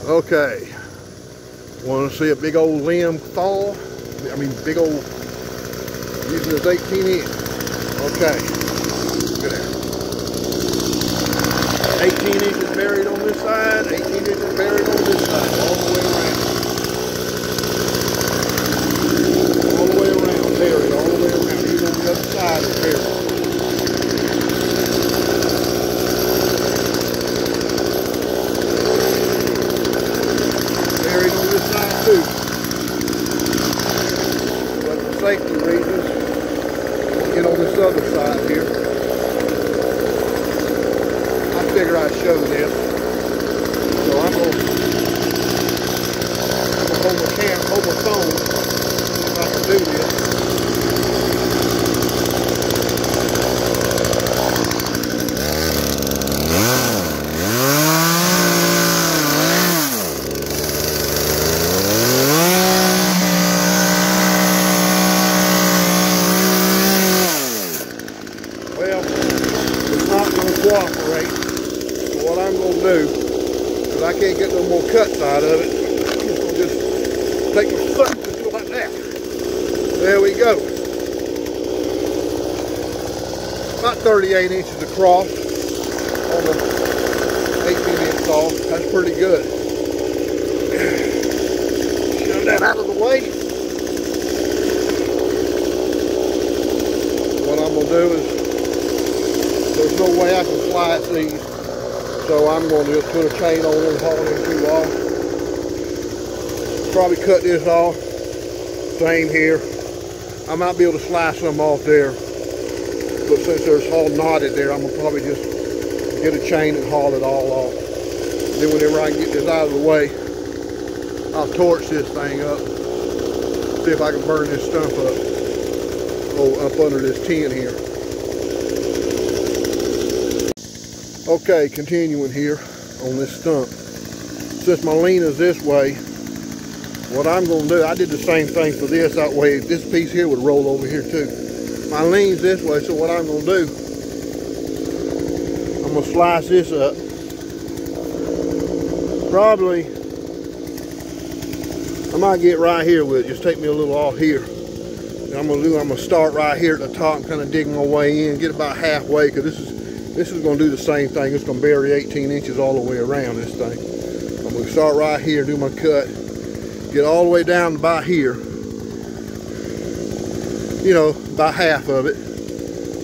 Okay, want to see a big old limb fall? I mean big old, using this 18 inch. Okay, look at that. 18 inches buried on this side, 18 inches buried on this side, all the way around. All the way around, buried, all the way around. Even on the other side is buried. Buried on this side too. But for safety reasons, we'll get on this other side here. I figure I'd show this. So I'm gonna hold my camera, hold my phone, see if I can do this. Well, it's not going to cooperate. So what I'm going to do, because I can't get no more cuts out of it, I'm going to just take my foot and do it like that. There we go. About 38 inches across on the 18 inch saw. That's pretty good. Shove that out of the way. What I'm going to do is, there's no way I can slice these, so I'm going to just put a chain on it and haul them two off. Probably cut this off. Same here. I might be able to slice some off there, but since there's all knotted there, I'm going to probably just get a chain and haul it all off. Then whenever I can get this out of the way, I'll torch this thing up, see if I can burn this stump up, up under this tin here. Okay, continuing here on this stump. Since my lean is this way, what I'm going to do, I did the same thing for this, that way this piece here would roll over here too. My lean's this way, so what I'm going to do, I'm going to slice this up. Probably, I might get right here with it, just take me a little off here. And I'm going to start right here at the top and kind of dig my way in, get about halfway, because this is going to do the same thing. It's going to bury 18 inches all the way around this thing. I'm going to start right here, do my cut, get all the way down about here. You know, about half of it.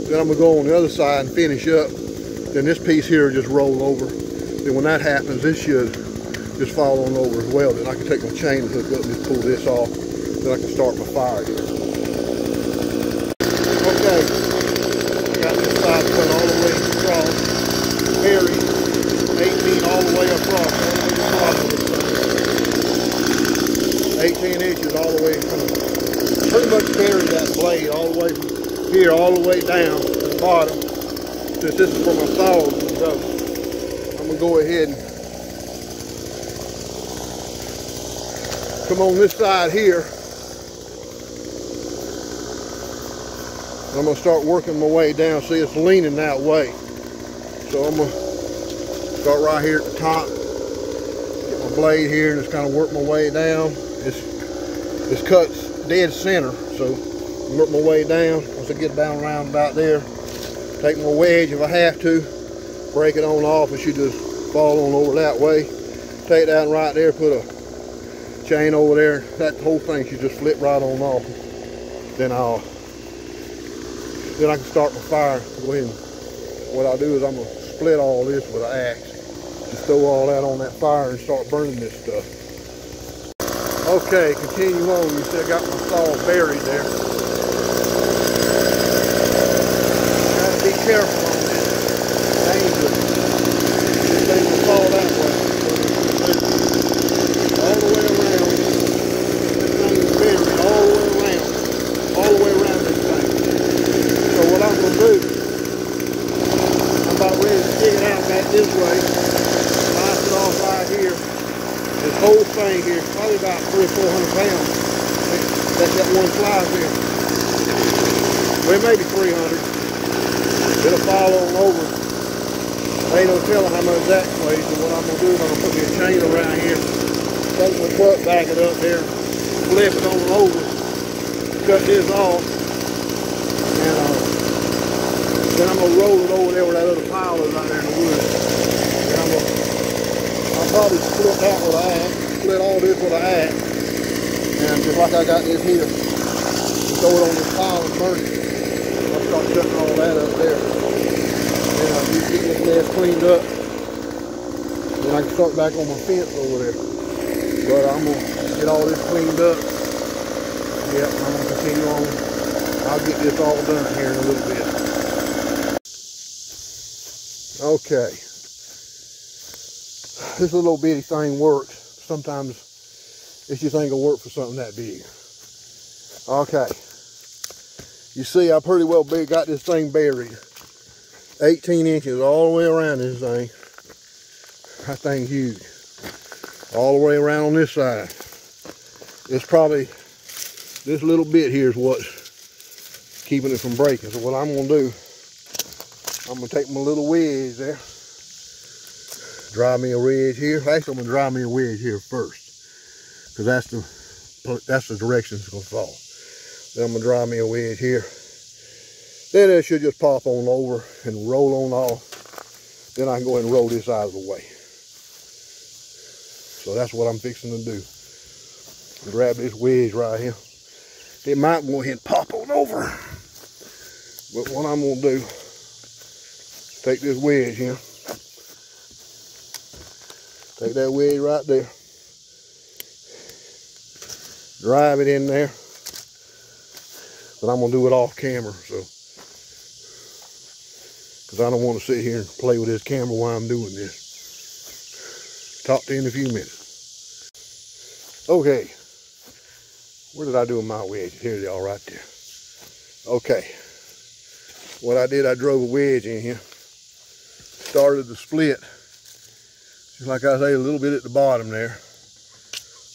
Then I'm going to go on the other side and finish up. Then this piece here will just roll over. Then when that happens, this should just fall on over as well. Then I can take my chain and hook up and just pull this off. Then I can start my fire here. Okay. Got this side cut all the way across, buried 18 all the way across, of this thing. 18 inches all the way from, pretty much buried that blade all the way from here, all the way down to the bottom. Since this is where my saw is going to go, I'm going to go ahead and come on this side here. I'm going to start working my way down. See, it's leaning that way. So I'm going to start right here at the top. Get my blade here and just kind of work my way down. This cut's dead center, so work my way down. Once I get down around about there, take my wedge if I have to, break it on off. It should just fall on over that way. Take that right there, put a chain over there. That whole thing should just flip right on off. Then I can start my fire. Go ahead and, what I'll do is I'm going to split all this with an axe. Just throw all that on that fire and start burning this stuff. Okay, continue on. You see I got my saw buried there. Gotta be careful on this. Dangerous. This thing will fall that way. All the way around. This thing is buried all the way around. All the way around this thing. So what I'm going to do, I'm about ready to dig it out back this way, slice it off right here. This whole thing here is probably about 300 or 400 pounds. That's that one slice here. Well, maybe 300. It'll fall on over. Ain't no telling how much that weighs, so what I'm going to do is I'm going to put me a chain around here. take my truck, back it up there, flip it on over, cut this off, and then I'm gonna roll it over there where that other pile is out there in the woods. And I'll probably split that with an axe, split all this with an axe, and just like I got this here, throw it on this pile and burn it. I'll start cutting all that up there. And you get this mess cleaned up, then I can start back on my fence over there. But I'm gonna get all this cleaned up. Yep, I'm gonna continue on. I'll get this all done here in a little bit. Okay. This little bitty thing works. Sometimes it just ain't gonna work for something that big. Okay. You see, I pretty well got this thing buried. 18 inches all the way around this thing. That thing's huge. All the way around on this side. It's probably, this little bit here is what's keeping it from breaking. So what I'm gonna do, I'm gonna take my little wedge there, drive me a wedge here. Actually, I'm gonna drive me a wedge here first, because that's the direction it's gonna fall. Then I'm gonna drive me a wedge here. Then it should just pop on over and roll on off. Then I can go ahead and roll this out of the way. So that's what I'm fixing to do. Grab this wedge right here. It might go ahead and pop on over. But what I'm gonna do, take this wedge here. Take that wedge right there. Drive it in there. But I'm gonna do it off camera, so. Because I don't want to sit here and play with this camera while I'm doing this. Talk to you in a few minutes. Okay. Where did I do with my wedge? Here they are right there. Okay. What I did, I drove a wedge in here. Started the split. Just like I say, a little bit at the bottom there.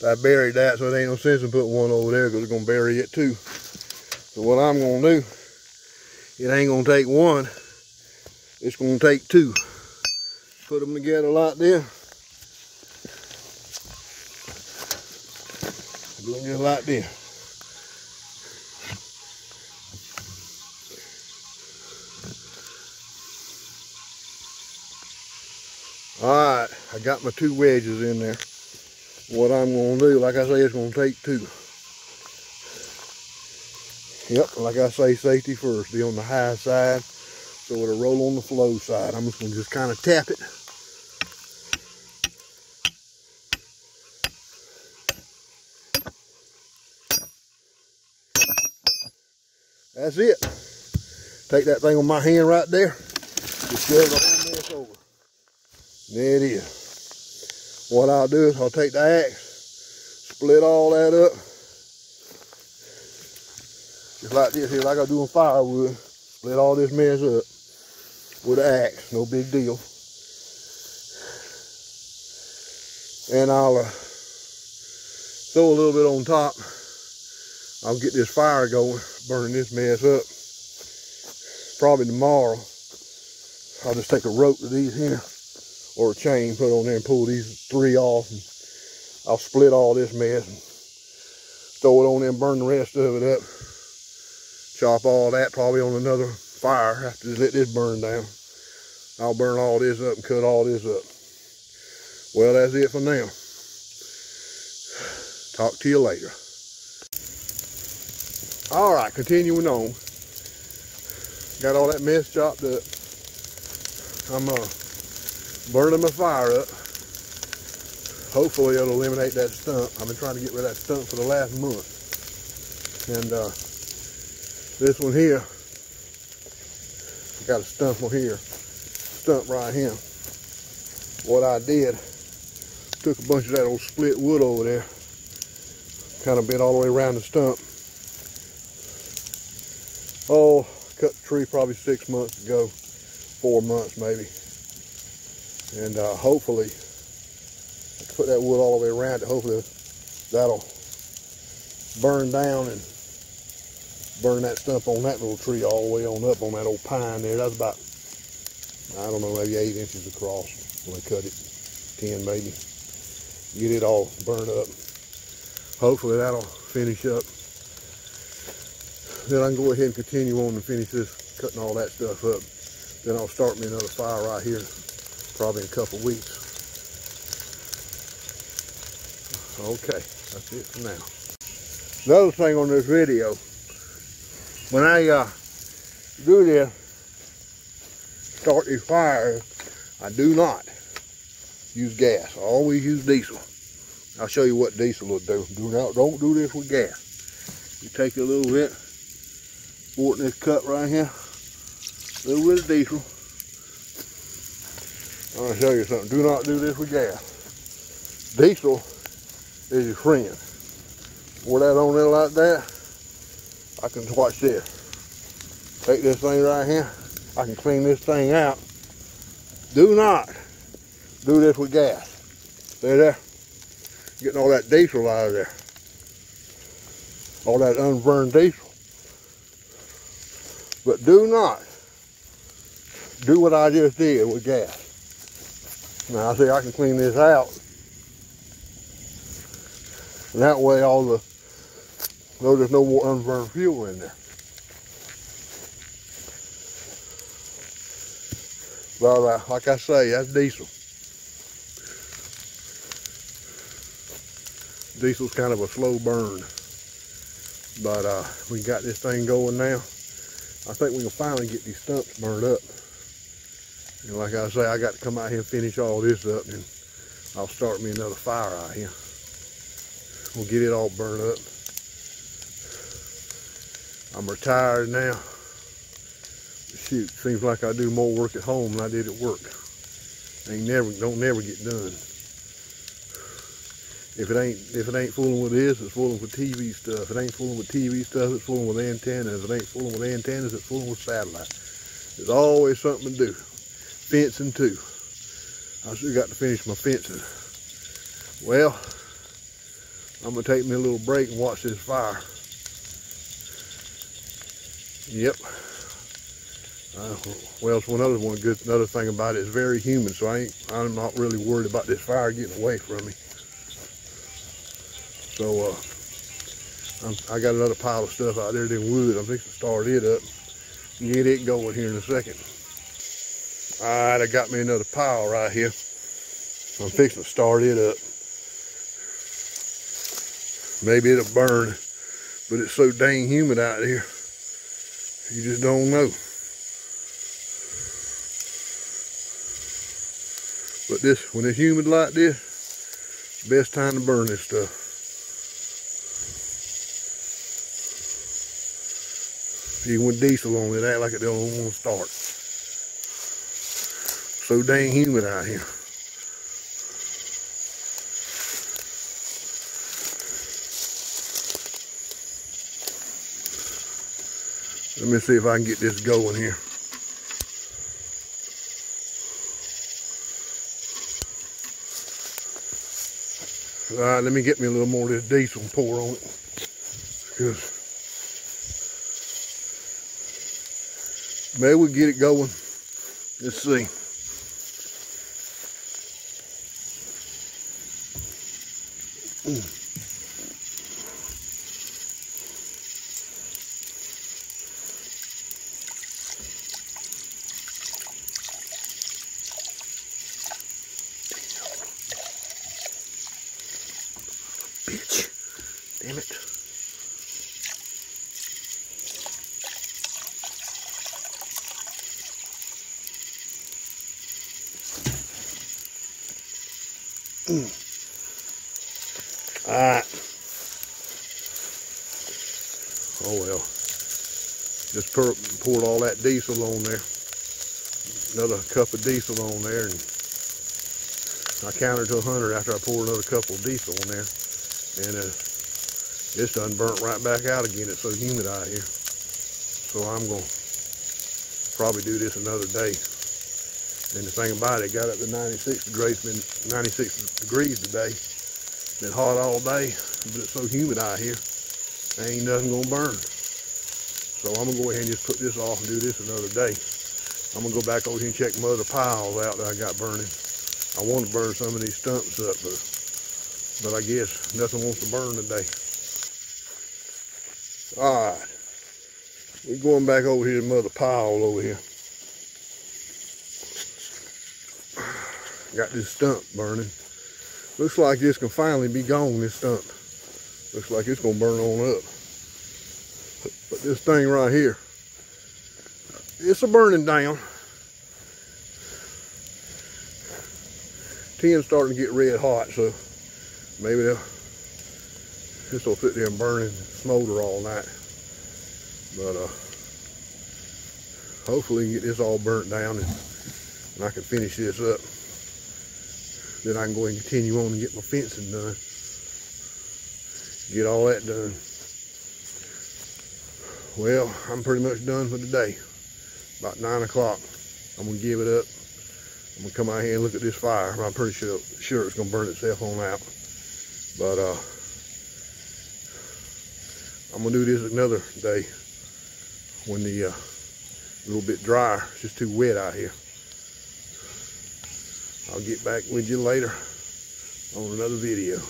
I buried that, so it ain't no sense in putting one over there because it's going to bury it too. So what I'm going to do, it ain't going to take one. It's going to take two. Put them together like this. Just like this. Alright, I got my two wedges in there. What I'm going to do, like I say, it's going to take two. Yep, like I say, safety first. Be on the high side, so it'll roll on the flow side. I'm just going to kind of tap it. That's it. Take that thing on my hand right there. Just shove the whole mess over. There it is. What I'll do is I'll take the axe, split all that up. Just like this here, like I do on firewood. Split all this mess up with an axe. No big deal. And I'll throw a little bit on top. I'll get this fire going, burning this mess up. Probably tomorrow, I'll just take a rope to these here, or a chain, put it on there and pull these three off. And I'll split all this mess and throw it on there and burn the rest of it up. Chop all that probably on another fire after just let this burn down. I'll burn all this up and cut all this up. Well, that's it for now. Talk to you later. All right, continuing on. Got all that mess chopped up. I'm burning my fire up. Hopefully it'll eliminate that stump. I've been trying to get rid of that stump for the last month. And this one here, got a stump on here, stump right here. What I did, took a bunch of that old split wood over there, kind of bent all the way around the stump. Oh, cut the tree probably 6 months ago, 4 months maybe. And hopefully, put that wood all the way around it, hopefully that'll burn down and burn that stump on that little tree all the way on up on that old pine there. That's about, I don't know, maybe 8 inches across when I cut it, 10 maybe. get it all burned up. Hopefully that'll finish up. Then I can go ahead and continue on and finish this, cutting all that stuff up. Then I'll start me another fire right here, probably in a couple weeks. Okay, that's it for now. Another thing on this video, when I do this, start these fires, I do not use gas. I always use diesel. I'll show you what diesel will do. Don't do this with gas. You take a little bit, pour it in this cup right here, a little bit of diesel. I'm gonna show you something. Do not do this with gas. Diesel is your friend. Pour that on there like that. I can watch this. Take this thing right here. I can clean this thing out. Do not do this with gas. See there? Getting all that diesel out of there. All that unburned diesel. But do not do what I just did with gas. Now see, I can clean this out. And that way there's no more unburned fuel in there. But like I say, that's diesel. Diesel's kind of a slow burn. But we got this thing going now. I think we can finally get these stumps burned up. And like I say, I got to come out here and finish all this up, and I'll start me another fire out here. We'll get it all burned up. I'm retired now. Shoot, seems like I do more work at home than I did at work. Don't never get done. If it ain't fooling with this, it's fooling with TV stuff. If it ain't fooling with TV stuff, it's fooling with antennas. If it ain't fooling with antennas, it's fooling with satellite. There's always something to do. Fencing too. I still got to finish my fencing. Well, I'm gonna take me a little break and watch this fire. Yep. Well, so another thing about it is very humid, so I'm not really worried about this fire getting away from me. So I got another pile of stuff out there in wood. I'm fixing to start it up and get it going here in a second. All right, I got me another pile right here. I'm fixing to start it up. Maybe it'll burn, but it's so dang humid out here. You just don't know. But when it's humid like this, best time to burn this stuff. Even with diesel on it, act like it don't want to start. So dang humid out here. Let me see if I can get this going here. All right, let me get me a little more of this diesel and pour on it. Because maybe we'll get it going. Let's see. Bitch. Damn it. Alright. Oh well. Just poured all that diesel on there. Another cup of diesel on there, and I counted to 100 after I poured another couple of diesel on there. And it's done burnt right back out again. It's so humid out here. So I'm going to probably do this another day. And the thing about it, got up to 96 degrees. Been 96 degrees today. Been hot all day, but it's so humid out here. There ain't nothing going to burn. So I'm going to go ahead and just put this off and do this another day. I'm going to go back over here and check my other piles out that I got burning. I want to burn some of these stumps up, but but I guess nothing wants to burn today. All right, we're going back over here to Mother Pile over here. Got this stump burning. Looks like this can finally be gone, this stump. Looks like it's gonna burn on up. But this thing right here, it's a burning down. Tin's starting to get red hot, so maybe this will sit there and burn and smolder all night. But hopefully we can get this all burnt down and I can finish this up. Then I can go ahead and continue on and get my fencing done. Get all that done. Well, I'm pretty much done for today. About 9 o'clock. I'm gonna give it up. I'm gonna come out here and look at this fire. I'm pretty sure it's gonna burn itself on out. But I'm gonna do this another day when the a little bit drier. It's just too wet out here. I'll get back with you later on another video.